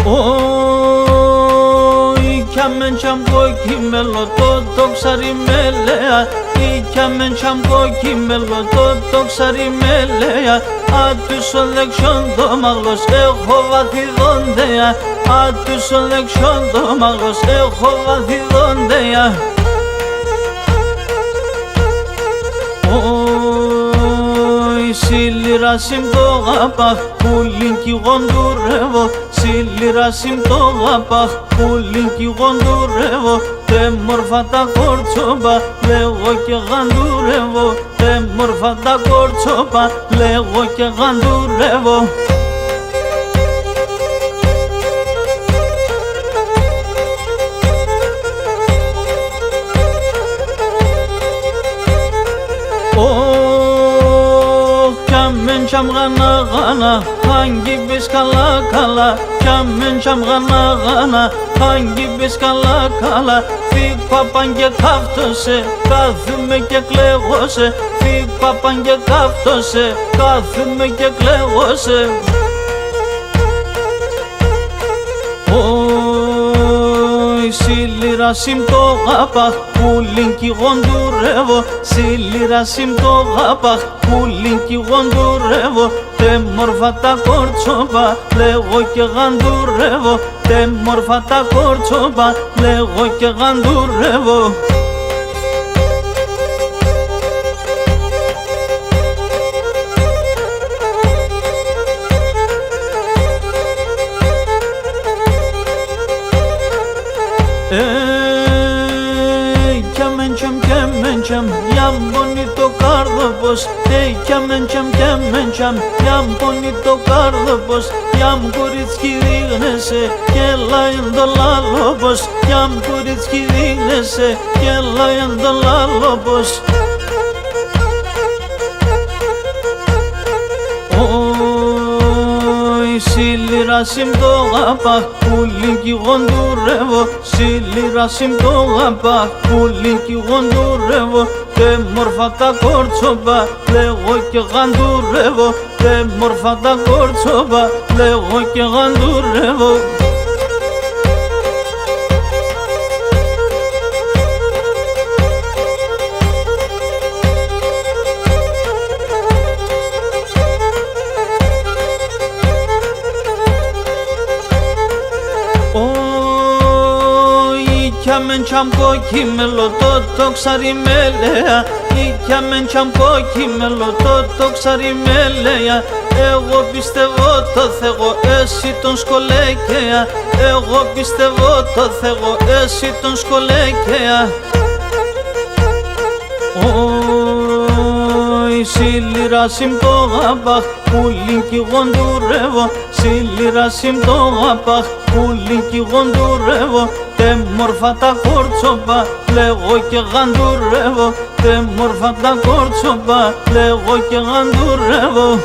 Oi, chiamen ciampo chimelo toto xarimelea. I chiamen ciampo chimelo toto xarimelea. A tu selection do maglos ehovati dondea. A tu selection do maglos ehovati dondea. Σιλίρα συμπτώγαπα, πουλίνκι γοντουρεύω. Σιλίρα συμπτώγαπα, πουλίνκι γοντουρεύω. Τε μόρφα τα κόρτσοπα, λέγω και γαντουρεύω. Τε μόρφα τα κόρτσοπα, λέγω και γαντουρεύω. Çam gana gana, hangi biz kala kala. Çam gana gana, hangi biz kala kala. Fik papan και κάφτωσε, κάθομαι και κλαίγωσε. Φικ παπαν και κάφτωσε, κάθομαι και κλαίγωσε. Σιλίρα συμπτώγαπα, πουλίνκι γοντουρεύω. Σιλίρα συμπτώγαπα, πουλίνκι γοντουρεύω. Τε μόρφα τα κόρτσοπα, λέγω και γαντουρεύω. Τε μόρφα τα κόρτσοπα, λέγω και γαντουρεύω. Κιάμεν γιαμ πονεί το κάρδοπος. Κιάμεν γιαμ πονεί το κάρδοπος. Γιαμ κορίτσικι δίγνεσαι και λάιν το λάλοπος. Γιαμ κορίτσικι δίγνεσαι και λάιν το λάλοπος. Σιλίρα συμπτώγαπα, πουλίνκι γοντουρεύω. Σιλίρα συμπτώγαπα, πουλίνκι γοντουρεύω. Τε μόρφα τα κόρτσοπα, λέγω και γαντουρεύω. Τε μόρφα τα κόρτσοπα, λέγω και γαντουρεύω. Κιάμεν τσαμ κόκκιμελο το ξαριμέλεα. Κιάμεν τσαμ κόκκιμελο το ξαριμέλεα. Εγώ πιστεύω το Θεό, εσύ τον σκολέκαια. Εγώ πιστεύω το Θεό, εσύ τον σκολέκαια. Σιλίρα συμπτώγαπα, πουλίνκι γοντουρεύω. Σιλίρα συμπτώγαπα, πουλίνκι γοντουρεύω. Τε μόρφα τα κόρτσοπα, λέγω και γαντουρεύω. Τε μόρφα τα κόρτσοπα, λέγω και γαντουρεύω.